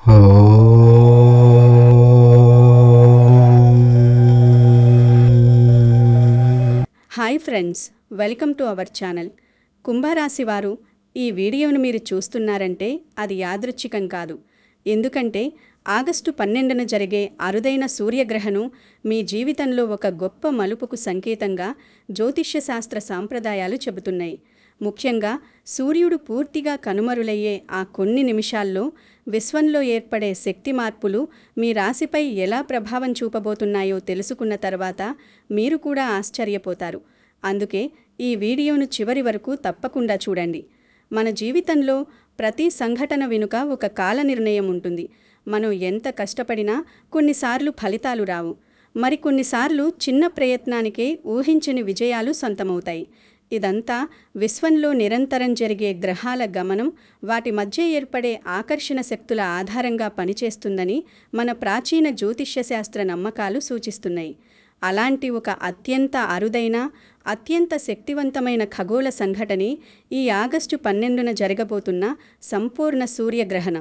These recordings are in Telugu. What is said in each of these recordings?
Hi friends, welcome to our channel. కుంభరాశి వారు ఈ వీడియోను మీరు చూస్తున్నారంటే అది యాదృచ్ఛికం కాదు. ఎందుకంటే ఆగస్టు 12న జరిగే అరుదైన సూర్యగ్రహణం మీ జీవితంలో ఒక గొప్ప మలుపుకు సంకేతంగా జ్యోతిష్య శాస్త్ర సాంప్రదాయాలు చెబుతున్నాయి. ముఖ్యంగా సూర్యుడు పూర్తిగా కనుమరులయ్యే ఆ కొన్ని నిమిషాల్లో విశ్వంలో ఏర్పడే శక్తి మార్పులు మీ రాశిపై ఎలా ప్రభావం చూపబోతున్నాయో తెలుసుకున్న తర్వాత మీరు కూడా ఆశ్చర్యపోతారు. అందుకే ఈ వీడియోను చివరి వరకు తప్పకుండా చూడండి. మన జీవితంలో ప్రతి సంఘటన వెనుక ఒక కాల నిర్ణయం ఉంటుంది. మనం ఎంత కష్టపడినా కొన్నిసార్లు ఫలితాలు రావు. మరికొన్నిసార్లు చిన్న ప్రయత్నానికే ఊహించని విజయాలు సొంతమవుతాయి. ఇదంతా విశ్వంలో నిరంతరం జరిగే గ్రహాల గమనం, వాటి మధ్య ఏర్పడే ఆకర్షణ శక్తుల ఆధారంగా పనిచేస్తుందని మన ప్రాచీన జ్యోతిష్య శాస్త్ర నమ్మకాలు సూచిస్తున్నాయి. అలాంటి ఒక అత్యంత అరుదైన, అత్యంత శక్తివంతమైన ఖగోళ సంఘటనే ఈ ఆగస్టు 12న జరగబోతున్న సంపూర్ణ సూర్యగ్రహణ.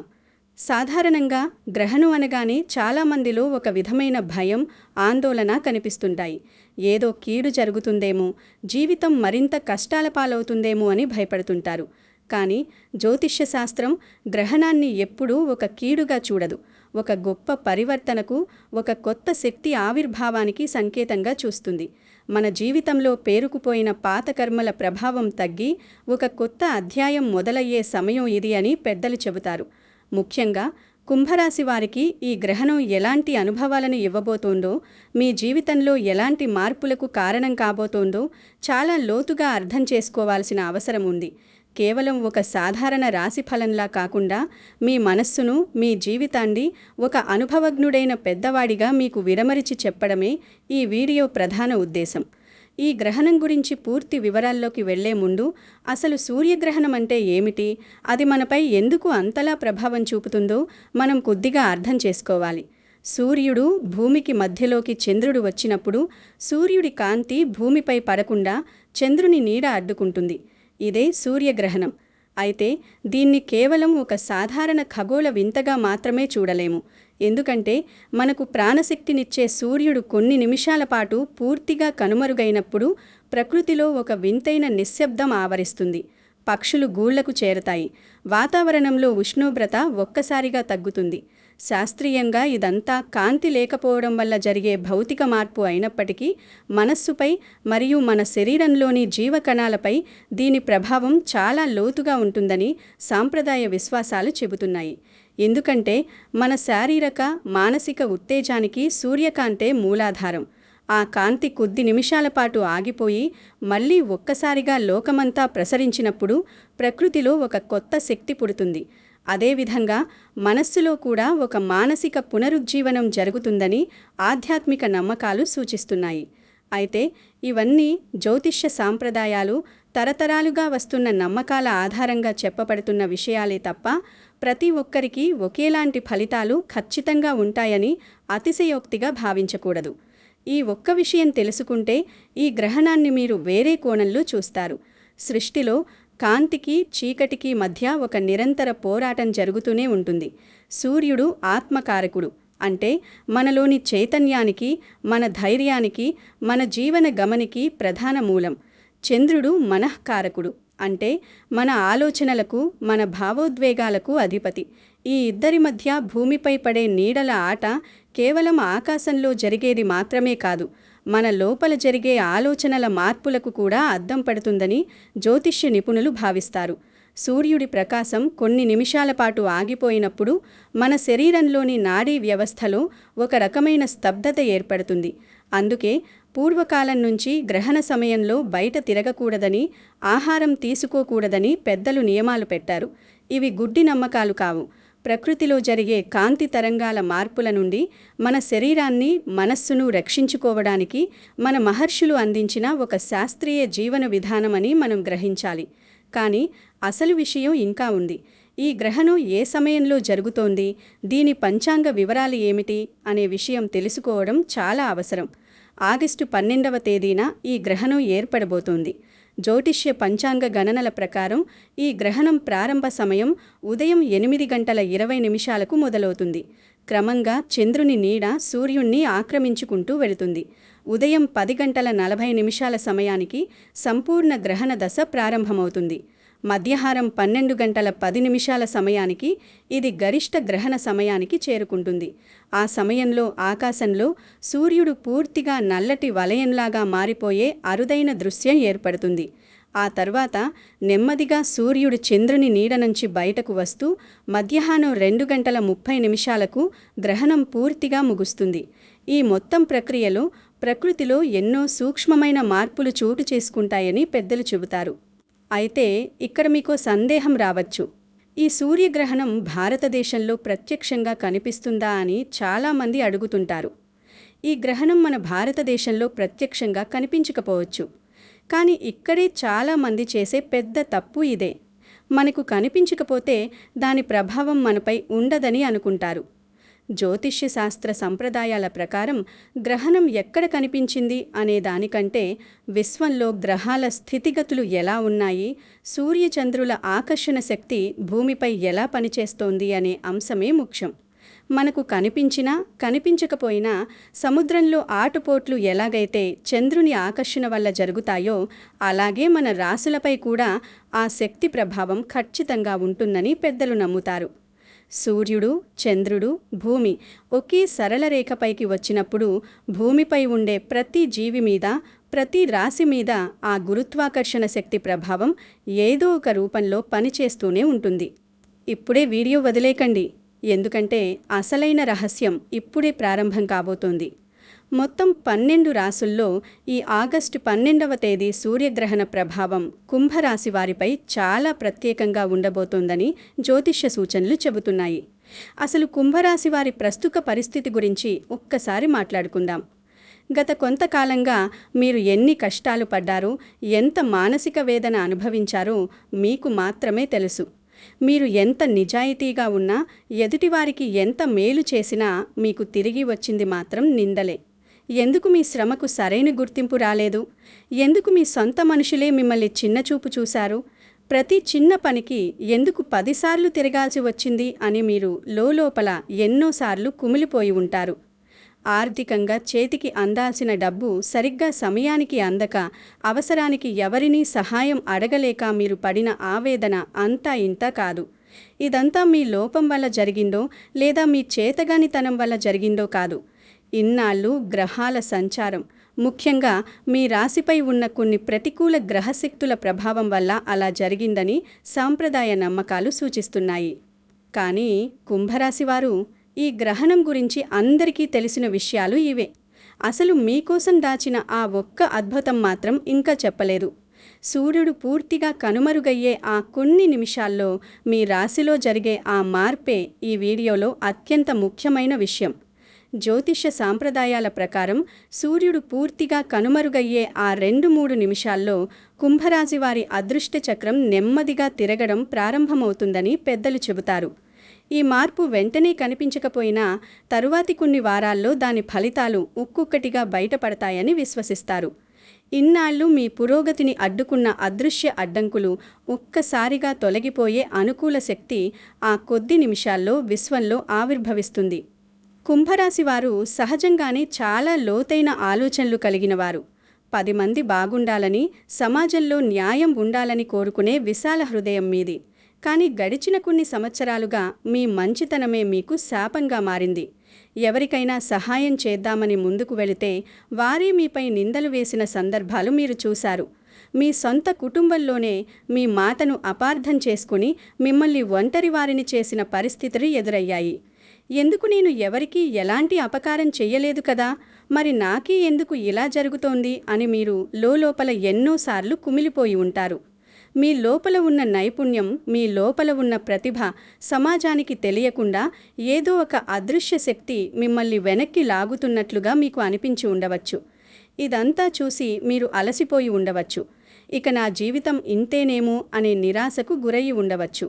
సాధారణంగా గ్రహణం అనగానే చాలామందిలో ఒక విధమైన భయం, ఆందోళన కనిపిస్తుంటాయి. ఏదో కీడు జరుగుతుందేమో, జీవితం మరింత కష్టాల పాలవుతుందేమో అని భయపడుతుంటారు. కానీ జ్యోతిష్య శాస్త్రం గ్రహణాన్ని ఎప్పుడూ ఒక కీడుగా చూడదు. ఒక గొప్ప పరివర్తనకు, ఒక కొత్త శక్తి ఆవిర్భావానికి సంకేతంగా చూస్తుంది. మన జీవితంలో పేరుకుపోయిన పాత కర్మల ప్రభావం తగ్గి ఒక కొత్త అధ్యాయం మొదలయ్యే సమయం ఇది అని పెద్దలు చెబుతారు. ముఖ్యంగా కుంభరాశి వారికి ఈ గ్రహణం ఎలాంటి అనుభవాలను ఇవ్వబోతోందో, మీ జీవితంలో ఎలాంటి మార్పులకు కారణం కాబోతోందో చాలా లోతుగా అర్థం చేసుకోవాల్సిన అవసరం ఉంది. కేవలం ఒక సాధారణ రాశిఫలంలా కాకుండా మీ మనస్సును, మీ జీవితాన్ని ఒక అనుభవజ్ఞుడైన పెద్దవాడిగా మీకు విడమరిచి చెప్పడమే ఈ వీడియో ప్రధాన ఉద్దేశం. ఈ గ్రహణం గురించి పూర్తి వివరాల్లోకి వెళ్లే ముందు అసలు సూర్యగ్రహణం అంటే ఏమిటి, అది మనపై ఎందుకు అంతలా ప్రభావం చూపుతుందో మనం కొద్దిగా అర్థం చేసుకోవాలి. సూర్యుడు భూమికి మధ్యలోకి చంద్రుడు వచ్చినప్పుడు సూర్యుడి కాంతి భూమిపై పడకుండా చంద్రుని నీడ అడ్డుకుంటుంది. ఇదే సూర్యగ్రహణం. అయితే దీన్ని కేవలం ఒక సాధారణ ఖగోళ వింతగా మాత్రమే చూడలేము. ఎందుకంటే మనకు ప్రాణశక్తినిచ్చే సూర్యుడు కొన్ని నిమిషాల పాటు పూర్తిగా కనుమరుగైనప్పుడు ప్రకృతిలో ఒక వింతైన నిశ్శబ్దం ఆవరిస్తుంది. పక్షులు గూళ్లకు చేరతాయి. వాతావరణంలో ఉష్ణోగ్రత ఒక్కసారిగా తగ్గుతుంది. శాస్త్రీయంగా ఇదంతా కాంతి లేకపోవడం వల్ల జరిగే భౌతిక మార్పు అయినప్పటికీ మనస్సుపై మరియు మన శరీరంలోని జీవకణాలపై దీని ప్రభావం చాలా లోతుగా ఉంటుందని సాంప్రదాయ విశ్వాసాలు చెబుతున్నాయి. ఎందుకంటే మన శారీరక, మానసిక ఉత్తేజానికి సూర్యకాంతే మూలాధారం. ఆ కాంతి కొద్ది నిమిషాల పాటు ఆగిపోయి మళ్ళీ ఒక్కసారిగా లోకమంతా ప్రసరించినప్పుడు ప్రకృతిలో ఒక కొత్త శక్తి పుడుతుంది. అదేవిధంగా మనస్సులో కూడా ఒక మానసిక పునరుజ్జీవనం జరుగుతుందని ఆధ్యాత్మిక నమ్మకాలు సూచిస్తున్నాయి. అయితే ఇవన్నీ జ్యోతిష్య సాంప్రదాయాలు, తరతరాలుగా వస్తున్న నమ్మకాల ఆధారంగా చెప్పబడుతున్న విషయాలే తప్ప ప్రతి ఒక్కరికి ఒకేలాంటి ఫలితాలు ఖచ్చితంగా ఉంటాయని అతిశయోక్తిగా భావించకూడదు. ఈ ఒక్క విషయం తెలుసుకుంటే ఈ గ్రహణాన్ని మీరు వేరే కోణంలో చూస్తారు. సృష్టిలో కాంతికి, చీకటికి మధ్య ఒక నిరంతర పోరాటం జరుగుతూనే ఉంటుంది. సూర్యుడు ఆత్మకారకుడు, అంటే మనలోని చైతన్యానికి, మన ధైర్యానికి, మన జీవన గమనికి ప్రధాన మూలం. చంద్రుడు మనఃకారకుడు, అంటే మన ఆలోచనలకు, మన భావోద్వేగాలకు అధిపతి. ఈ ఇద్దరి మధ్య భూమిపై పడే నీడల ఆట కేవలం ఆకాశంలో జరిగేది మాత్రమే కాదు, మన లోపల జరిగే ఆలోచనల మార్పులకు కూడా అద్దం పడుతుందని జ్యోతిష్య నిపుణులు భావిస్తారు. సూర్యుడి ప్రకాశం కొన్ని నిమిషాల పాటు ఆగిపోయినప్పుడు మన శరీరంలోని నాడీ వ్యవస్థలో ఒక రకమైన స్తబ్దత ఏర్పడుతుంది. అందుకే పూర్వకాలం నుంచి గ్రహణ సమయంలో బయట తిరగకూడదని, ఆహారం తీసుకోకూడదని పెద్దలు నియమాలు పెట్టారు. ఇవి గుడ్డి నమ్మకాలు కావు. ప్రకృతిలో జరిగే కాంతి తరంగాల మార్పుల నుండి మన శరీరాన్ని, మనస్సును రక్షించుకోవడానికి మన మహర్షులు అందించిన ఒక శాస్త్రీయ జీవన విధానమని మనం గ్రహించాలి. కానీ అసలు విషయం ఇంకా ఉంది. ఈ గ్రహణం ఏ సమయంలో జరుగుతోంది, దీని పంచాంగ వివరాలు ఏమిటి అనే విషయం తెలుసుకోవడం చాలా అవసరం. ఆగస్టు 12వ తేదీన ఈ గ్రహణం ఏర్పడబోతోంది. జ్యోతిష్య పంచాంగ గణనల ప్రకారం ఈ గ్రహణం ప్రారంభ సమయం ఉదయం 8:20 మొదలవుతుంది. క్రమంగా చంద్రుని నీడ సూర్యుణ్ణి ఆక్రమించుకుంటూ వెళుతుంది. ఉదయం 10:40 సమయానికి సంపూర్ణ గ్రహణ దశ ప్రారంభమవుతుంది. మధ్యాహ్నం 12:10 సమయానికి ఇది గరిష్ట గ్రహణ సమయానికి చేరుకుంటుంది. ఆ సమయంలో ఆకాశంలో సూర్యుడు పూర్తిగా నల్లటి వలయంలాగా మారిపోయే అరుదైన దృశ్యం ఏర్పడుతుంది. ఆ తర్వాత నెమ్మదిగా సూర్యుడు చంద్రుని నీడ నుంచి బయటకు వస్తూ మధ్యాహ్నం 2:30 గ్రహణం పూర్తిగా ముగుస్తుంది. ఈ మొత్తం ప్రక్రియలో ప్రకృతిలో ఎన్నో సూక్ష్మమైన మార్పులు చోటు చేసుకుంటాయని పెద్దలు చెబుతారు. అయితే ఇక్కడ మీకో సందేహం రావచ్చు. ఈ సూర్యగ్రహణం భారతదేశంలో ప్రత్యక్షంగా కనిపిస్తుందా అని చాలామంది అడుగుతుంటారు. ఈ గ్రహణం మన భారతదేశంలో ప్రత్యక్షంగా కనిపించకపోవచ్చు. కానీ ఇక్కడే చాలామంది చేసే పెద్ద తప్పు ఇదే. మనకు కనిపించకపోతే దాని ప్రభావం మనపై ఉండదని అనుకుంటారు. జ్యోతిష్య శాస్త్ర సంప్రదాయాల ప్రకారం గ్రహణం ఎక్కడ కనిపించింది అనే దానికంటే విశ్వంలో గ్రహాల స్థితిగతులు ఎలా ఉన్నాయి, సూర్యచంద్రుల ఆకర్షణ శక్తి భూమిపై ఎలా పనిచేస్తోంది అనే అంశమే ముఖ్యం. మనకు కనిపించినా కనిపించకపోయినా సముద్రంలో ఆటుపోట్లు ఎలాగైతే చంద్రుని ఆకర్షణ వల్ల జరుగుతాయో అలాగే మన రాశులపై కూడా ఆ శక్తి ప్రభావం ఖచ్చితంగా ఉంటుందని పెద్దలు నమ్ముతారు. సూర్యుడు, చంద్రుడు, భూమి ఒకే సరళ రేఖపైకి వచ్చినప్పుడు భూమిపై ఉండే ప్రతి జీవి మీద, ప్రతి రాశి మీద ఆ గురుత్వాకర్షణ శక్తి ప్రభావం ఏదో ఒక రూపంలో పనిచేస్తూనే ఉంటుంది. ఇప్పుడే వీడియో వదిలేకండి, ఎందుకంటే అసలైన రహస్యం ఇప్పుడే ప్రారంభం కాబోతోంది. మొత్తం 12 రాసుల్లో ఈ ఆగస్టు 12వ తేదీ సూర్యగ్రహణ ప్రభావం కుంభరాశి వారిపై చాలా ప్రత్యేకంగా ఉండబోతోందని జ్యోతిష్య సూచనలు చెబుతున్నాయి. అసలు కుంభరాశి వారి ప్రస్తుత పరిస్థితి గురించి ఒక్కసారి మాట్లాడుకుందాం. గత కొంతకాలంగా మీరు ఎన్ని కష్టాలు పడ్డారో, ఎంత మానసిక వేదన అనుభవించారో మీకు మాత్రమే తెలుసు. మీరు ఎంత నిజాయితీగా ఉన్నా, ఎదుటివారికి ఎంత మేలు చేసినా మీకు తిరిగి వచ్చింది మాత్రం నిందలే. ఎందుకు మీ శ్రమకు సరైన గుర్తింపు రాలేదు? ఎందుకు మీ సొంత మనుషులే మిమ్మల్ని చిన్నచూపు చూశారు? ప్రతి చిన్న పనికి ఎందుకు 10 సార్లు తిరగాల్సి వచ్చింది అని మీరు లోపల ఎన్నోసార్లు కుమిలిపోయి ఉంటారు. ఆర్థికంగా చేతికి అందాల్సిన డబ్బు సరిగ్గా సమయానికి అందక, అవసరానికి ఎవరినీ సహాయం అడగలేక మీరు పడిన ఆవేదన అంతా ఇంతా కాదు. ఇదంతా మీ లోపం వల్ల జరిగిందో లేదా మీ చేతగానితనం వల్ల జరిగిందో కాదు. ఇన్నాళ్ళు గ్రహాల సంచారం, ముఖ్యంగా మీ రాశిపై ఉన్న కొన్ని ప్రతికూల గ్రహశక్తుల ప్రభావం వల్ల అలా జరిగిందని సాంప్రదాయ నమ్మకాలు సూచిస్తున్నాయి. కానీ కుంభరాశివారు ఈ గ్రహణం గురించి అందరికీ తెలిసిన విషయాలు ఇవే. అసలు మీకోసం దాచిన ఆ ఒక్క అద్భుతం మాత్రం ఇంకా చెప్పలేదు. సూర్యుడు పూర్తిగా కనుమరుగయ్యే ఆ కొన్ని నిమిషాల్లో మీ రాశిలో జరిగే ఆ మార్పే ఈ వీడియోలో అత్యంత ముఖ్యమైన విషయం. జ్యోతిష్య సాంప్రదాయాల ప్రకారం సూర్యుడు పూర్తిగా కనుమరుగయ్యే ఆ 2-3 నిమిషాల్లో కుంభరాశి వారి అదృష్ట చక్రం నెమ్మదిగా తిరగడం ప్రారంభమవుతుందని పెద్దలు చెబుతారు. ఈ మార్పు వెంటనే కనిపించకపోయినా తరువాతి కొన్ని వారాల్లో దాని ఫలితాలు ఒక్కొక్కటిగా బయటపడతాయని విశ్వసిస్తారు. ఇన్నాళ్ళు మీ పురోగతిని అడ్డుకున్న అదృశ్య అడ్డంకులు ఒక్కసారిగా తొలగిపోయే అనుకూల శక్తి ఆ కొద్ది నిమిషాల్లో విశ్వంలో ఆవిర్భవిస్తుంది. కుంభరాశివారు సహజంగానే చాలా లోతైన ఆలోచనలు కలిగినవారు. 10 మంది బాగుండాలని, సమాజంలో న్యాయం ఉండాలని కోరుకునే విశాల హృదయం మీది. కానీ గడిచిన కొన్ని సంవత్సరాలుగా మీ మంచితనమే మీకు శాపంగా మారింది. ఎవరికైనా సహాయం చేద్దామని ముందుకు వెళితే వారే మీపై నిందలు వేసిన సందర్భాలు మీరు చూశారు. మీ సొంత కుటుంబంలోనే మీ మాటను అపార్థం చేసుకుని మిమ్మల్ని ఒంటరి వారిని చేసిన పరిస్థితులు ఎదురయ్యాయి. ఎందుకు నేను ఎవరికీ ఎలాంటి అపకారం చెయ్యలేదు కదా, మరి నాకే ఎందుకు ఇలా జరుగుతోంది అని మీరు లోపల ఎన్నోసార్లు కుమిలిపోయి ఉంటారు. మీ లోపల ఉన్న నైపుణ్యం, మీ లోపల ఉన్న ప్రతిభ సమాజానికి తెలియకుండా ఏదో ఒక అదృశ్య శక్తి మిమ్మల్ని వెనక్కి లాగుతున్నట్లుగా మీకు అనిపించి ఉండవచ్చు. ఇదంతా చూసి మీరు అలసిపోయి ఉండవచ్చు. ఇక నా జీవితం ఇంతేనేమో అనే నిరాశకు గురయ్యి ఉండవచ్చు.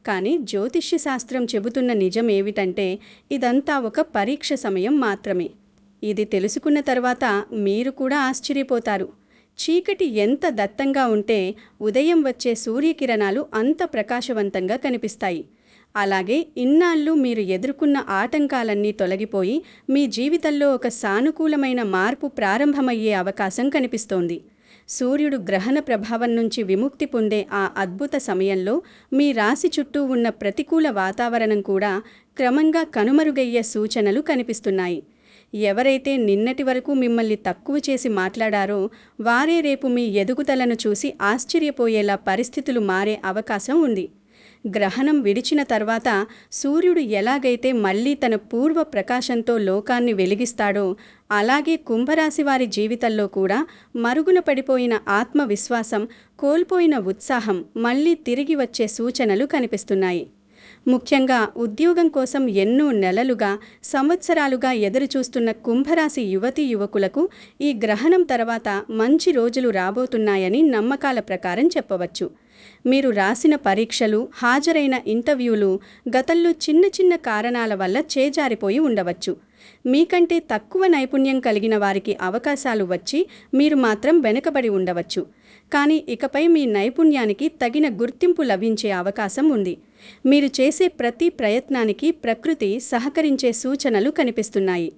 కానీ జ్యోతిష్య శాస్త్రం చెబుతున్న నిజం ఏమిటంటే ఇదంతా ఒక పరీక్ష సమయం మాత్రమే. ఇది తెలుసుకున్న తర్వాత మీరు కూడా ఆశ్చర్యపోతారు. చీకటి ఎంత దత్తంగా ఉంటే ఉదయం వచ్చే సూర్యకిరణాలు అంత ప్రకాశవంతంగా కనిపిస్తాయి. అలాగే ఇన్నాళ్ళు మీరు ఎదుర్కొన్న ఆటంకాలన్నీ తొలగిపోయి మీ జీవితంలో ఒక సానుకూలమైన మార్పు ప్రారంభమయ్యే అవకాశం కనిపిస్తోంది. సూర్యుడు గ్రహణ ప్రభావం నుంచి విముక్తి పొందే ఆ అద్భుత సమయంలో మీ రాశి చుట్టూ ఉన్న ప్రతికూల వాతావరణం కూడా క్రమంగా కనుమరుగయ్యే సూచనలు కనిపిస్తున్నాయి. ఎవరైతే నిన్నటి వరకు మిమ్మల్ని తక్కువ చేసి మాట్లాడారో వారే రేపు మీ ఎదుగుదలను చూసి ఆశ్చర్యపోయేలా పరిస్థితులు మారే అవకాశం ఉంది. గ్రహణం విడిచిన తర్వాత సూర్యుడు ఎలాగైతే మళ్ళీ తన పూర్వ ప్రకాశంతో లోకాన్ని వెలిగిస్తాడో అలాగే కుంభరాశి వారి జీవితంలో కూడా మరుగున పడిపోయిన ఆత్మవిశ్వాసం, కోల్పోయిన ఉత్సాహం మళ్ళీ తిరిగి వచ్చే సూచనలు కనిపిస్తున్నాయి. ముఖ్యంగా ఉద్యోగం కోసం ఎన్నో నెలలుగా, సంవత్సరాలుగా ఎదురుచూస్తున్న కుంభరాశి యువతీ యువకులకు ఈ గ్రహణం తర్వాత మంచి రోజులు రాబోతున్నాయని నమ్మకాల ప్రకారం చెప్పవచ్చు. మీరు రాసిన పరీక్షలు, హాజరైన ఇంటర్వ్యూలు గతంలో చిన్న చిన్న కారణాల వల్ల చేజారిపోయి ఉండవచ్చు. మీకంటే తక్కువ నైపుణ్యం కలిగిన వారికి అవకాశాలు వచ్చి మీరు మాత్రం వెనుకబడి ఉండవచ్చు. కానీ ఇకపై మీ నైపుణ్యానికి తగిన గుర్తింపు లభించే అవకాశం ఉంది. మీరు చేసే ప్రతి ప్రయత్నానికి ప్రకృతి సహకరించే సూచనలు కనిపిస్తున్నాయి.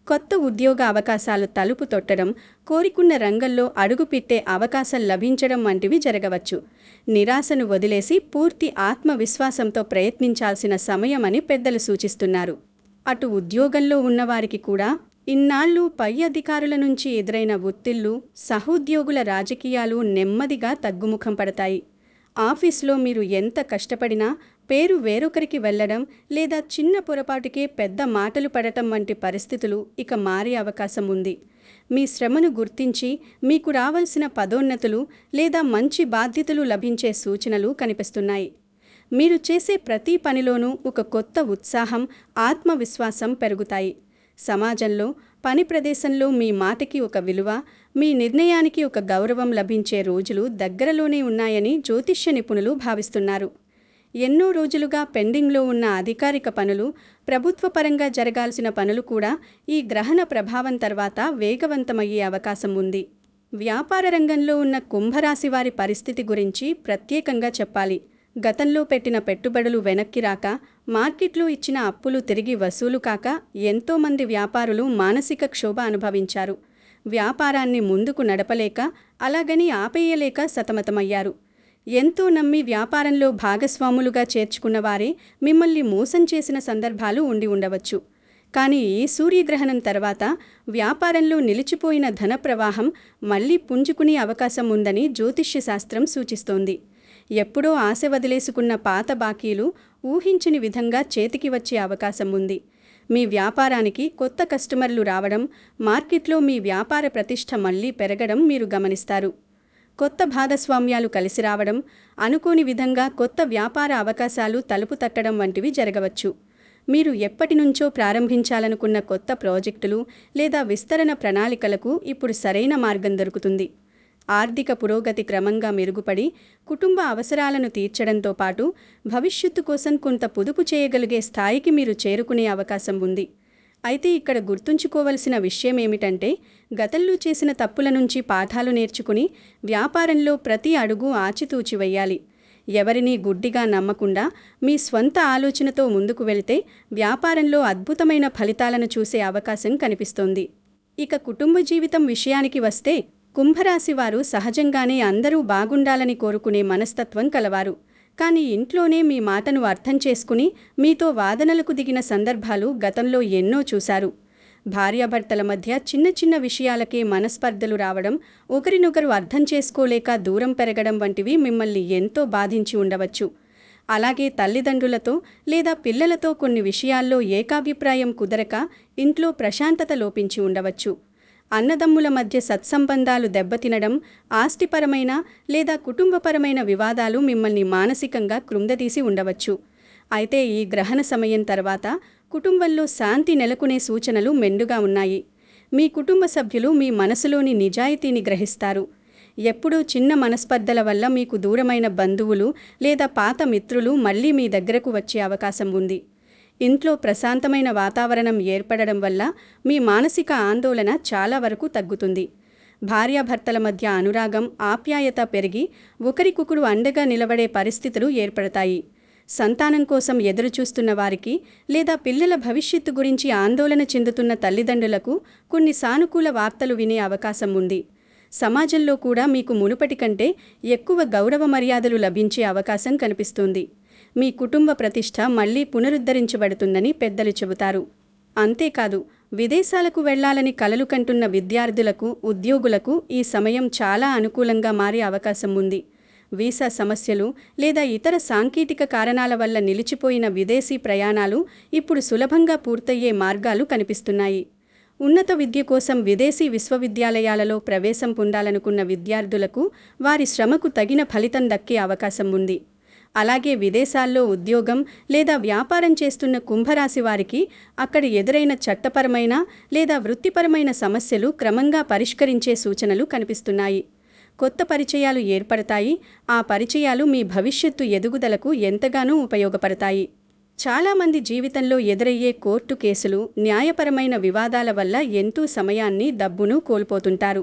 కొత్త ఉద్యోగ అవకాశాలు తలుపు తొట్టడం, కోరికున్న రంగంలో అడుగుపెట్టే అవకాశం లభించడం వంటివి జరగవచ్చు. నిరాశను వదిలేసి పూర్తి ఆత్మవిశ్వాసంతో ప్రయత్నించాల్సిన సమయమని పెద్దలు సూచిస్తున్నారు. అటు ఉద్యోగంలో ఉన్నవారికి కూడా ఇన్నాళ్ళు పై అధికారుల నుంచి ఎదురైన ఒత్తిళ్లు, సహోద్యోగుల రాజకీయాలు నెమ్మదిగా తగ్గుముఖం పడతాయి. ఆఫీస్లో మీరు ఎంత కష్టపడినా పేరు వేరొకరికి వెళ్లడం లేదా చిన్న పొరపాటుకే పెద్ద మాటలు పడటం వంటి పరిస్థితులు ఇక మారే అవకాశం ఉంది. మీ శ్రమను గుర్తించి మీకు రావాల్సిన పదోన్నతులు లేదా మంచి బాధ్యతలు లభించే సూచనలు కనిపిస్తున్నాయి. మీరు చేసే ప్రతి పనిలోనూ ఒక కొత్త ఉత్సాహం, ఆత్మవిశ్వాసం పెరుగుతాయి. సమాజంలో, పని ప్రదేశంలో మీ మాటకి ఒక విలువ, మీ నిర్ణయానికి ఒక గౌరవం లభించే రోజులు దగ్గరలోనే ఉన్నాయని జ్యోతిష్య నిపుణులు భావిస్తున్నారు. ఎన్నో రోజులుగా పెండింగ్లో ఉన్న అధికారిక పనులు, ప్రభుత్వపరంగా జరగాల్సిన పనులు కూడా ఈ గ్రహణ ప్రభావం తర్వాత వేగవంతమయ్యే అవకాశం ఉంది. వ్యాపార రంగంలో ఉన్న కుంభరాశి వారి పరిస్థితి గురించి ప్రత్యేకంగా చెప్పాలి. గతంలో పెట్టిన పెట్టుబడులు వెనక్కి రాక, మార్కెట్లో ఇచ్చిన అప్పులు తిరిగి వసూలు కాక ఎంతోమంది వ్యాపారులు మానసిక క్షోభ అనుభవించారు. వ్యాపారాన్ని ముందుకు నడపలేక, అలాగని ఆపేయలేక సతమతమయ్యారు. ఎంతో నమ్మి వ్యాపారంలో భాగస్వాములుగా చేర్చుకున్న వారే మిమ్మల్ని మోసం చేసిన సందర్భాలు ఉండి ఉండవచ్చు. కానీ ఈ సూర్యగ్రహణం తర్వాత వ్యాపారంలో నిలిచిపోయిన ధన ప్రవాహం మళ్లీ పుంజుకునే అవకాశం ఉందని జ్యోతిష్య శాస్త్రం సూచిస్తోంది. ఎప్పుడో ఆశ వదిలేసుకున్న పాత బాకీలు ఊహించని విధంగా చేతికి వచ్చే అవకాశం ఉంది. మీ వ్యాపారానికి కొత్త కస్టమర్లు రావడం, మార్కెట్లో మీ వ్యాపార ప్రతిష్ఠ మళ్లీ పెరగడం మీరు గమనిస్తారు. కొత్త భాగస్వామ్యాలు కలిసి రావడం, అనుకోని విధంగా కొత్త వ్యాపార అవకాశాలు తలుపు తట్టడం వంటివి జరగవచ్చు. మీరు ఎప్పటి నుంచో ప్రారంభించాలనుకున్న కొత్త ప్రాజెక్టులు లేదా విస్తరణ ప్రణాళికలకు ఇప్పుడు సరైన మార్గం దొరుకుతుంది. ఆర్థిక పురోగతి క్రమంగా మెరుగుపడి కుటుంబ అవసరాలను తీర్చడంతో పాటు భవిష్యత్తు కోసం కొంత పొదుపు చేయగలిగే స్థాయికి మీరు చేరుకునే అవకాశం ఉంది. అయితే ఇక్కడ గుర్తుంచుకోవలసిన విషయం ఏమిటంటే, గతంలో చేసిన తప్పుల నుంచి పాఠాలు నేర్చుకుని వ్యాపారంలో ప్రతి అడుగు ఆచితూచి వెయ్యాలి. ఎవరినీ గుడ్డిగా నమ్మకుండా మీ స్వంత ఆలోచనతో ముందుకు వెళితే వ్యాపారంలో అద్భుతమైన ఫలితాలను చూసే అవకాశం కనిపిస్తోంది. ఇక కుటుంబ జీవితం విషయానికి వస్తే, కుంభరాశి వారు సహజంగానే అందరూ బాగుండాలని కోరుకునే మనస్తత్వం కలవారు. కానీ ఇంట్లోనే మీ మాటను అర్థం చేసుకుని మీతో వాదనలకు దిగిన సందర్భాలు గతంలో ఎన్నో చూశారు. భార్యాభర్తల మధ్య చిన్న చిన్న విషయాలకే మనస్పర్ధలు రావడం, ఒకరినొకరు అర్థం చేసుకోలేక దూరం పెరగడం వంటివి మిమ్మల్ని ఎంతో బాధించి ఉండవచ్చు. అలాగే తల్లిదండ్రులతో లేదా పిల్లలతో కొన్ని విషయాల్లో ఏకాభిప్రాయం కుదరక ఇంట్లో ప్రశాంతత లోపించి ఉండవచ్చు. అన్నదమ్ముల మధ్య సత్సంబంధాలు దెబ్బతినడం, ఆస్తిపరమైన లేదా కుటుంబపరమైన వివాదాలు మిమ్మల్ని మానసికంగా కృంగదీసి ఉండవచ్చు. అయితే ఈ గ్రహణ సమయం తర్వాత కుటుంబంలో శాంతి నెలకొనే సూచనలు మెండుగా ఉన్నాయి. మీ కుటుంబ సభ్యులు మీ మనసులోని నిజాయితీని గ్రహిస్తారు. ఎప్పుడూ చిన్న మనస్పర్ధల వల్ల మీకు దూరమైన బంధువులు లేదా పాత మిత్రులు మళ్లీ మీ దగ్గరకు వచ్చే అవకాశం ఉంది. ఇంట్లో ప్రశాంతమైన వాతావరణం ఏర్పడడం వల్ల మీ మానసిక ఆందోళన చాలా వరకు తగ్గుతుంది. భార్యాభర్తల మధ్య అనురాగం, ఆప్యాయత పెరిగి ఒకరికొకరు అండగా నిలబడే పరిస్థితులు ఏర్పడతాయి. సంతానం కోసం ఎదురుచూస్తున్న వారికి లేదా పిల్లల భవిష్యత్తు గురించి ఆందోళన చెందుతున్న తల్లిదండ్రులకు కొన్ని సానుకూల వార్తలు వినే అవకాశం ఉంది. సమాజంలో కూడా మీకు మునుపటి కంటే ఎక్కువ గౌరవ మర్యాదలు లభించే అవకాశం కనిపిస్తుంది. మీ కుటుంబ ప్రతిష్ఠ మళ్లీ పునరుద్ధరించబడుతుందని పెద్దలు చెబుతారు. అంతేకాదు, విదేశాలకు వెళ్లాలని కలలు కంటున్న విద్యార్థులకు, ఉద్యోగులకు ఈ సమయం చాలా అనుకూలంగా మారే అవకాశం ఉంది. వీసా సమస్యలు లేదా ఇతర సాంకేతిక కారణాల వల్ల నిలిచిపోయిన విదేశీ ప్రయాణాలు ఇప్పుడు సులభంగా పూర్తయ్యే మార్గాలు కనిపిస్తున్నాయి. ఉన్నత విద్య కోసం విదేశీ విశ్వవిద్యాలయాలలో ప్రవేశం పొందాలనుకున్న విద్యార్థులకు వారి శ్రమకు తగిన ఫలితం దక్కే అవకాశం ఉంది. అలాగే విదేశాల్లో ఉద్యోగం లేదా వ్యాపారం చేస్తున్న కుంభరాశి వారికి అక్కడ ఎదురైన చట్టపరమైన లేదా వృత్తిపరమైన సమస్యలు క్రమంగా పరిష్కరించే సూచనలు కనిపిస్తున్నాయి. కొత్త పరిచయాలు ఏర్పడతాయి. ఆ పరిచయాలు మీ భవిష్యత్తు ఎదుగుదలకు ఎంతగానో ఉపయోగపడతాయి. చాలామంది జీవితంలో ఎదురయ్యే కోర్టు కేసులు, న్యాయపరమైన వివాదాల వల్ల ఎంతో సమయాన్ని, డబ్బును కోల్పోతుంటారు.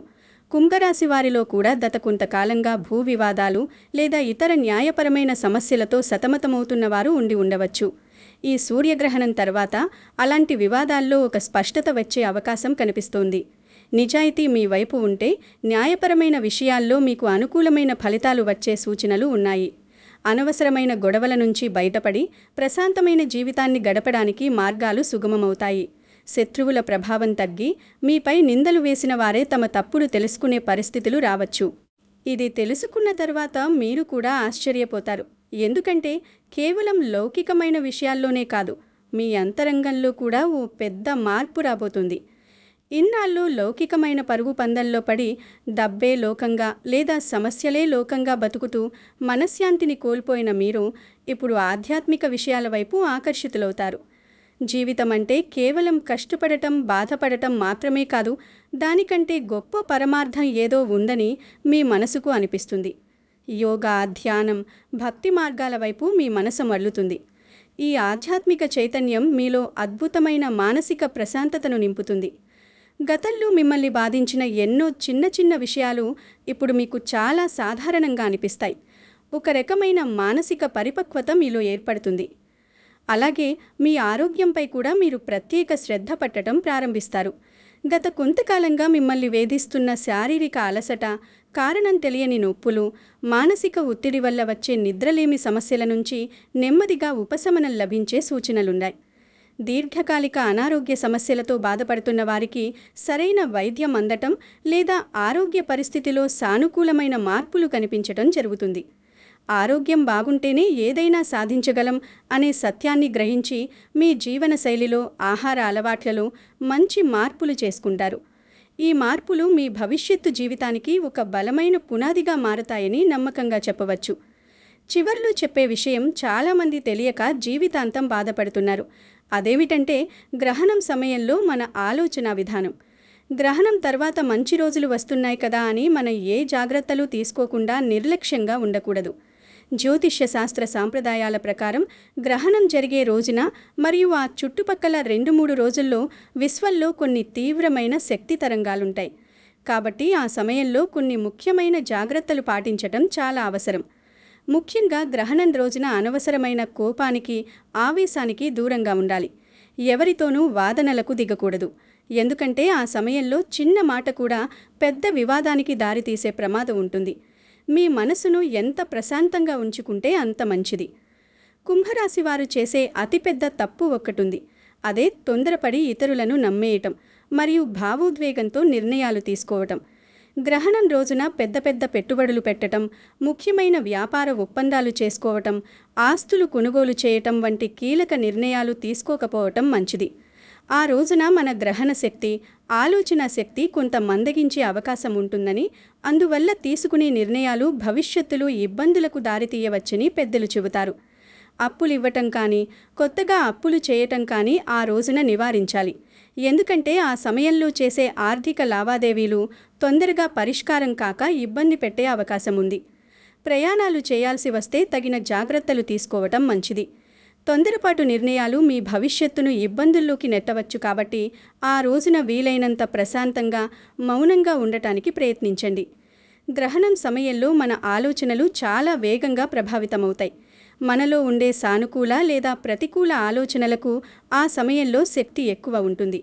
కుంభరాశి వారిలో కూడా గత కొంతకాలంగా భూ వివాదాలు లేదా ఇతర న్యాయపరమైన సమస్యలతో సతమతమవుతున్న వారు ఉండవచ్చు. ఈ సూర్యగ్రహణం తర్వాత అలాంటి వివాదాల్లో ఒక స్పష్టత వచ్చే అవకాశం కనిపిస్తోంది. నిజాయితీ మీ వైపు ఉంటే న్యాయపరమైన విషయాల్లో మీకు అనుకూలమైన ఫలితాలు వచ్చే సూచనలు ఉన్నాయి. అనవసరమైన గొడవల నుంచి బయటపడి ప్రశాంతమైన జీవితాన్ని గడపడానికి మార్గాలు సుగమమవుతాయి. శత్రువుల ప్రభావం తగ్గి మీపై నిందలు వేసిన వారే తమ తప్పులు తెలుసుకునే పరిస్థితులు రావచ్చు. ఇది తెలుసుకున్న తర్వాత మీరు కూడా ఆశ్చర్యపోతారు. ఎందుకంటే కేవలం లౌకికమైన విషయాల్లోనే కాదు, మీ అంతరంగంలో కూడా ఓ పెద్ద మార్పు రాబోతుంది. ఇన్నాళ్ళు లౌకికమైన పరుగు పందెంలో పడి డబ్బే లోకంగా లేదా సమస్యలే లోకంగా బతుకుతూ మనశ్శాంతిని కోల్పోయిన మీరు ఇప్పుడు ఆధ్యాత్మిక విషయాల వైపు ఆకర్షితులవుతారు. జీవితం అంటే కేవలం కష్టపడటం, బాధపడటం మాత్రమే కాదు, దానికంటే గొప్ప పరమార్థం ఏదో ఉందని మీ మనసుకు అనిపిస్తుంది. యోగా, ధ్యానం, భక్తి మార్గాల వైపు మీ మనసు మళ్ళుతుంది. ఈ ఆధ్యాత్మిక చైతన్యం మీలో అద్భుతమైన మానసిక ప్రశాంతతను నింపుతుంది. గతంలో మిమ్మల్ని బాధించిన ఎన్నో చిన్న చిన్న విషయాలు ఇప్పుడు మీకు చాలా సాధారణంగా అనిపిస్తాయి. ఒక రకమైన మానసిక పరిపక్వత మీలో ఏర్పడుతుంది. అలాగే మీ ఆరోగ్యంపై కూడా మీరు ప్రత్యేక శ్రద్ధ పట్టడం ప్రారంభిస్తారు. గత కొంతకాలంగా మిమ్మల్ని వేధిస్తున్న శారీరక అలసట, కారణం తెలియని నొప్పులు, మానసిక ఒత్తిడి వల్ల వచ్చే నిద్రలేమి సమస్యల నుంచి నెమ్మదిగా ఉపశమనం లభించే సూచనలున్నాయి. దీర్ఘకాలిక అనారోగ్య సమస్యలతో బాధపడుతున్న వారికి సరైన వైద్యం అందటం లేదా ఆరోగ్య పరిస్థితిలో సానుకూలమైన మార్పులు కనిపించటం జరుగుతుంది. ఆరోగ్యం బాగుంటేనే ఏదైనా సాధించగలం అనే సత్యాన్ని గ్రహించి మీ జీవన శైలిలో, ఆహార అలవాట్లలో మంచి మార్పులు చేసుకుంటారు. ఈ మార్పులు మీ భవిష్యత్తు జీవితానికి ఒక బలమైన పునాదిగా మారతాయని నమ్మకంగా చెప్పవచ్చు. చివర్లో చెప్పే విషయం చాలామంది తెలియక జీవితాంతం బాధపడుతున్నారు. అదేమిటంటే గ్రహణం సమయంలో మన ఆలోచన విధానం. గ్రహణం తర్వాత మంచి రోజులు వస్తున్నాయి కదా అని మనం ఏ జాగ్రత్తలు తీసుకోకుండా నిర్లక్ష్యంగా ఉండకూడదు. జ్యోతిష్య శాస్త్ర సాంప్రదాయాల ప్రకారం గ్రహణం జరిగే రోజున మరియు ఆ చుట్టుపక్కల 2-3 రోజుల్లో విశ్వంలో కొన్ని తీవ్రమైన శక్తి తరంగాలుంటాయి. కాబట్టి ఆ సమయంలో కొన్ని ముఖ్యమైన జాగ్రత్తలు పాటించటం చాలా అవసరం. ముఖ్యంగా గ్రహణం రోజున అనవసరమైన కోపానికి, ఆవేశానికి దూరంగా ఉండాలి. ఎవరితోనూ వాదనలకు దిగకూడదు. ఎందుకంటే ఆ సమయంలో చిన్న మాట కూడా పెద్ద వివాదానికి దారితీసే ప్రమాదం ఉంటుంది. మీ మనసును ఎంత ప్రశాంతంగా ఉంచుకుంటే అంత మంచిది. కుంభరాశి వారు చేసే అతిపెద్ద తప్పు ఒక్కటుంది. అదే తొందరపడి ఇతరులను నమ్మేయటం మరియు భావోద్వేగంతో నిర్ణయాలు తీసుకోవటం. గ్రహణం రోజున పెద్ద పెద్ద పెట్టుబడులు పెట్టడం, ముఖ్యమైన వ్యాపార ఒప్పందాలు చేసుకోవటం, ఆస్తులు కొనుగోలు చేయటం వంటి కీలక నిర్ణయాలు తీసుకోకపోవటం మంచిది. ఆ రోజున మన గ్రహణ శక్తి, ఆలోచన శక్తి కొంత మందగించే అవకాశం ఉంటుందని, అందువల్ల తీసుకునే నిర్ణయాలు భవిష్యత్తులో ఇబ్బందులకు దారితీయవచ్చని పెద్దలు చెబుతారు. అప్పులు ఇవ్వటం కానీ, కొత్తగా అప్పులు చేయటం కానీ ఆ రోజున నివారించాలి. ఎందుకంటే ఆ సమయంలో చేసే ఆర్థిక లావాదేవీలు తొందరగా పరిష్కారం కాక ఇబ్బంది పెట్టే అవకాశం ఉంది. ప్రయాణాలు చేయాల్సి వస్తే తగిన జాగ్రత్తలు తీసుకోవటం మంచిది. తొందరపాటు నిర్ణయాలు మీ భవిష్యత్తును ఇబ్బందుల్లోకి నెట్టవచ్చు. కాబట్టి ఆ రోజున వీలైనంత ప్రశాంతంగా, మౌనంగా ఉండటానికి ప్రయత్నించండి. గ్రహణం సమయంలో మన ఆలోచనలు చాలా వేగంగా ప్రభావితమవుతాయి. మనలో ఉండే సానుకూల లేదా ప్రతికూల ఆలోచనలకు ఆ సమయంలో శక్తి ఎక్కువ ఉంటుంది.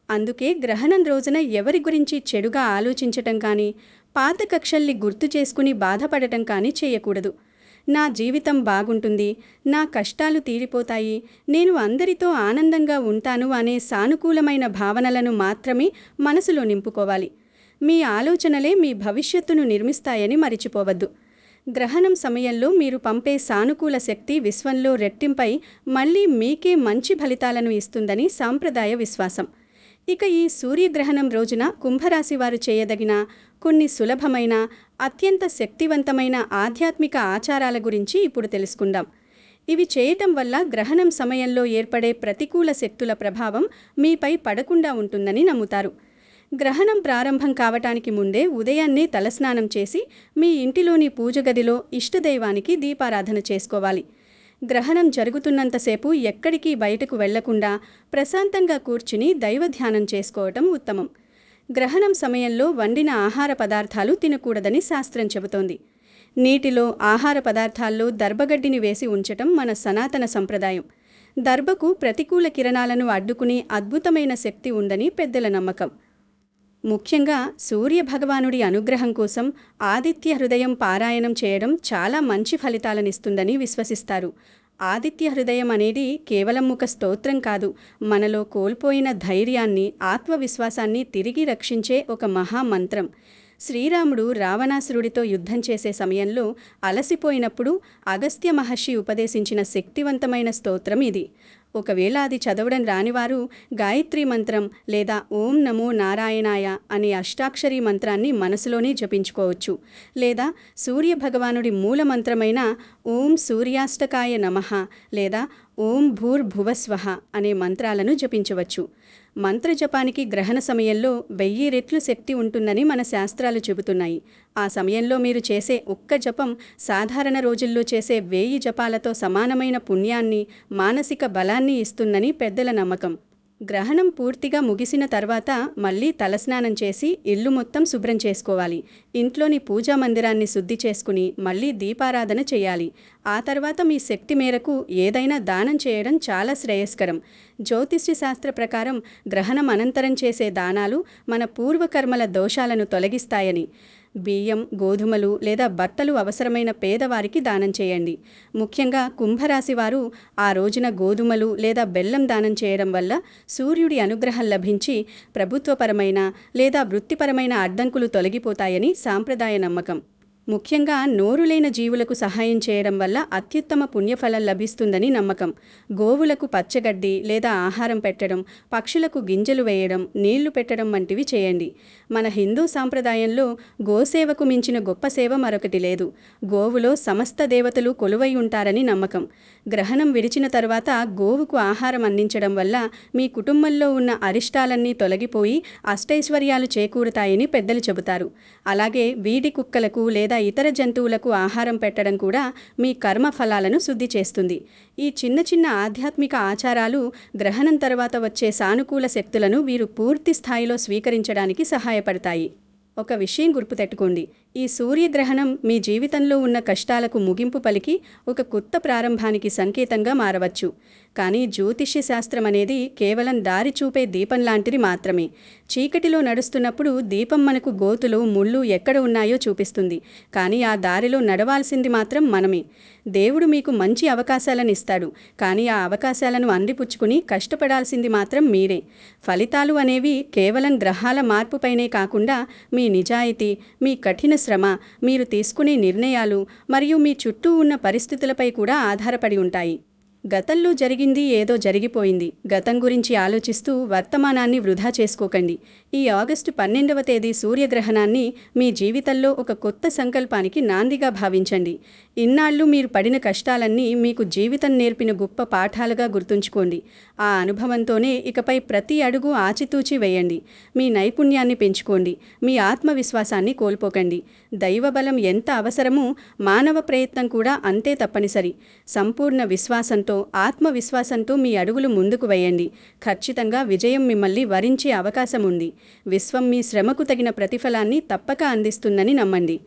అందుకే గ్రహణం రోజున ఎవరి గురించి చెడుగా ఆలోచించటం కానీ, పాత కక్షల్ని గుర్తు చేసుకుని బాధపడటం కానీ చేయకూడదు. నా జీవితం బాగుంటుంది, నా కష్టాలు తీరిపోతాయి, నేను అందరితో ఆనందంగా ఉంటాను అనే సానుకూలమైన భావనలను మాత్రమే మనసులో నింపుకోవాలి. మీ ఆలోచనలే మీ భవిష్యత్తును నిర్మిస్తాయని మరిచిపోవద్దు. గ్రహణం సమయంలో మీరు పంపే సానుకూల శక్తి విశ్వంలో రెట్టింపై మళ్ళీ మీకే మంచి ఫలితాలను ఇస్తుందని సాంప్రదాయ విశ్వాసం. ఇక ఈ సూర్యగ్రహణం రోజున కుంభరాశి వారు చేయదగిన కొన్ని సులభమైన, అత్యంత శక్తివంతమైన ఆధ్యాత్మిక ఆచారాల గురించి ఇప్పుడు తెలుసుకుందాం. ఇవి చేయటం వల్ల గ్రహణం సమయంలో ఏర్పడే ప్రతికూల శక్తుల ప్రభావం మీపై పడకుండా ఉంటుందని నమ్ముతారు. గ్రహణం ప్రారంభం కావటానికి ముందే ఉదయాన్నే తలస్నానం చేసి మీ ఇంటిలోని పూజగదిలో ఇష్టదైవానికి దీపారాధన చేసుకోవాలి. గ్రహణం జరుగుతున్నంతసేపు ఎక్కడికి బయటకు వెళ్లకుండా ప్రశాంతంగా కూర్చుని దైవధ్యానం చేసుకోవటం ఉత్తమం. గ్రహణం సమయంలో వండిన ఆహార పదార్థాలు తినకూడదని శాస్త్రం చెబుతోంది. నీటిలో, ఆహార పదార్థాల్లో దర్భగడ్డిని వేసి ఉంచటం మన సనాతన సంప్రదాయం. దర్భకు ప్రతికూల కిరణాలను అడ్డుకుని అద్భుతమైన శక్తి ఉందని పెద్దల నమ్మకం. ముఖ్యంగా సూర్య భగవానుడి అనుగ్రహం కోసం ఆదిత్య హృదయం పారాయణం చేయడం చాలా మంచి ఫలితాలనిస్తుందని విశ్వసిస్తారు. ఆదిత్య హృదయం అనేది కేవలం ఒక స్తోత్రం కాదు, మనలో కోల్పోయిన ధైర్యాన్ని, ఆత్మవిశ్వాసాన్ని తిరిగి రక్షించే ఒక మహామంత్రం. శ్రీరాముడు రావణాసురుడితో యుద్ధం చేసే సమయంలో అలసిపోయినప్పుడు అగస్త్య మహర్షి ఉపదేశించిన శక్తివంతమైన స్తోత్రం ఇది. ఒకవేళ అది చదవడం రానివారు గాయత్రీ మంత్రం లేదా ఓం నమో నారాయణాయ అనే అష్టాక్షరీ మంత్రాన్ని మనసులోనే జపించుకోవచ్చు. లేదా సూర్య భగవానుడి మూల మంత్రమైన ఓం సూర్యాష్టకాయ నమః లేదా ఓం భూర్భువస్వః అనే మంత్రాలను జపించవచ్చు. మంత్రజపానికి గ్రహణ సమయంలో 1000 రెట్లు శక్తి ఉంటుందని మన శాస్త్రాలు చెబుతున్నాయి. ఆ సమయంలో మీరు చేసే ఒక్క జపం సాధారణ రోజుల్లో చేసే 1000 జపాలతో సమానమైన పుణ్యాన్ని, మానసిక బలాన్ని ఇస్తుందని పెద్దల నమ్మకం. గ్రహణం పూర్తిగా ముగిసిన తర్వాత మళ్ళీ తలస్నానం చేసి ఇల్లు మొత్తం శుభ్రం చేసుకోవాలి. ఇంట్లోని పూజా మందిరాన్ని శుద్ధి చేసుకుని మళ్ళీ దీపారాధన చేయాలి. ఆ తర్వాత మీ శక్తి మేరకు ఏదైనా దానం చేయడం చాలా శ్రేయస్కరం. జ్యోతిష్య శాస్త్ర ప్రకారం గ్రహణం అనంతరం చేసే దానాలు మన పూర్వకర్మల దోషాలను తొలగిస్తాయని. బియ్యం, గోధుమలు లేదా బట్టలు అవసరమైన పేదవారికి దానం చేయండి. ముఖ్యంగా కుంభరాశి వారు ఆ రోజున గోధుమలు లేదా బెల్లం దానం చేయడం వల్ల సూర్యుడి అనుగ్రహం లభించి ప్రభుత్వపరమైన లేదా వృత్తిపరమైన అడ్డంకులు తొలగిపోతాయని సాంప్రదాయ నమ్మకం. ముఖ్యంగా నోరులేని జీవులకు సహాయం చేయడం వల్ల అత్యుత్తమ పుణ్యఫలం లభిస్తుందని నమ్మకం. గోవులకు పచ్చగడ్డి లేదా ఆహారం పెట్టడం, పక్షులకు గింజలు వేయడం, నీళ్లు పెట్టడం వంటివి చేయండి. మన హిందూ సాంప్రదాయంలో గోసేవకు మించిన గొప్ప సేవ మరొకటి లేదు. గోవులో సమస్త దేవతలు కొలువై ఉంటారని నమ్మకం. గ్రహణం విడిచిన తర్వాత గోవుకు ఆహారం అందించడం వల్ల మీ కుటుంబంలో ఉన్న అరిష్టాలన్నీ తొలగిపోయి అష్టైశ్వర్యాలు చేకూరుతాయని పెద్దలు చెబుతారు. అలాగే వీడి కుక్కలకు లేదా ఇతర జంతువులకు ఆహారం పెట్టడం కూడా మీ కర్మ ఫలాలను శుద్ధి చేస్తుంది. ఈ చిన్న చిన్న ఆధ్యాత్మిక ఆచారాలు గ్రహణం తర్వాత వచ్చే సానుకూల శక్తులను వీరు పూర్తి స్థాయిలో స్వీకరించడానికి సహాయపడతాయి. ఒక విషయం గుర్తుపెట్టుకోండి, ఈ సూర్యగ్రహణం మీ జీవితంలో ఉన్న కష్టాలకు ముగింపు పలికి ఒక కొత్త ప్రారంభానికి సంకేతంగా మారవచ్చు. కానీ జ్యోతిష్య శాస్త్రం అనేది కేవలం దారి చూపే దీపం లాంటిది మాత్రమే. చీకటిలో నడుస్తున్నప్పుడు దీపం మనకు గోతులు, ముళ్ళు ఎక్కడ ఉన్నాయో చూపిస్తుంది. కానీ ఆ దారిలో నడవాల్సింది మాత్రం మనమే. దేవుడు మీకు మంచి అవకాశాలను ఇస్తాడు, కానీ ఆ అవకాశాలను అందిపుచ్చుకుని కష్టపడాల్సింది మాత్రం మీరే. ఫలితాలు అనేవి కేవలం గ్రహాల మార్పుపైనే కాకుండా మీ నిజాయితీ, మీ కఠిన శ్రమ, మీరు తీసుకునే నిర్ణయాలు మరియు మీ చుట్టూ ఉన్న పరిస్థితులపై కూడా ఆధారపడి ఉంటాయి. గతంలో జరిగింది ఏదో జరిగిపోయింది. గతం గురించి ఆలోచిస్తూ వర్తమానాన్ని వృధా చేసుకోకండి. ఈ ఆగస్టు 12వ తేదీ సూర్యగ్రహణాన్ని మీ జీవితంలో ఒక కొత్త సంకల్పానికి నాందిగా భావించండి. ఇన్నాళ్ళు మీరు పడిన కష్టాలన్నీ మీకు జీవితం నేర్పిన గొప్ప పాఠాలుగా గుర్తుంచుకోండి. ఆ అనుభవంతోనే ఇకపై ప్రతి అడుగు ఆచితూచి వేయండి. మీ నైపుణ్యాన్ని పెంచుకోండి. మీ ఆత్మవిశ్వాసాన్ని కోల్పోకండి. దైవబలం ఎంత అవసరమో మానవ ప్రయత్నం కూడా అంతే తప్పనిసరి. సంపూర్ణ విశ్వాసంతో ఆత్మవిశ్వాసంతో మీ అడుగులు ముందుకు వేయండి. ఖచ్చితంగా విజయం మిమ్మల్ని వరించే అవకాశం ఉంది. విశ్వం మీ శ్రమకు తగిన ప్రతిఫలాన్ని తప్పక అందిస్తుందని నమ్మండి.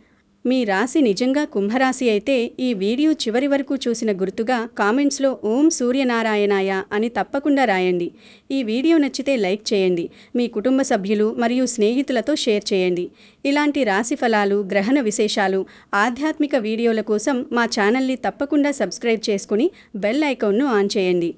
మీ రాశి నిజంగా కుంభరాశి అయితే ఈ వీడియో చివరి వరకు చూసిన గుర్తుగా కామెంట్స్లో ఓం సూర్యనారాయణాయ అని తప్పకుండా రాయండి. ఈ వీడియో నచ్చితే లైక్ చేయండి. మీ కుటుంబ సభ్యులు మరియు స్నేహితులతో షేర్ చేయండి. ఇలాంటి రాశి ఫలాలు, గ్రహణ విశేషాలు, ఆధ్యాత్మిక వీడియోల కోసం మా ఛానల్ని తప్పకుండా సబ్స్క్రైబ్ చేసుకుని బెల్ ఐకాన్ను ఆన్ చేయండి.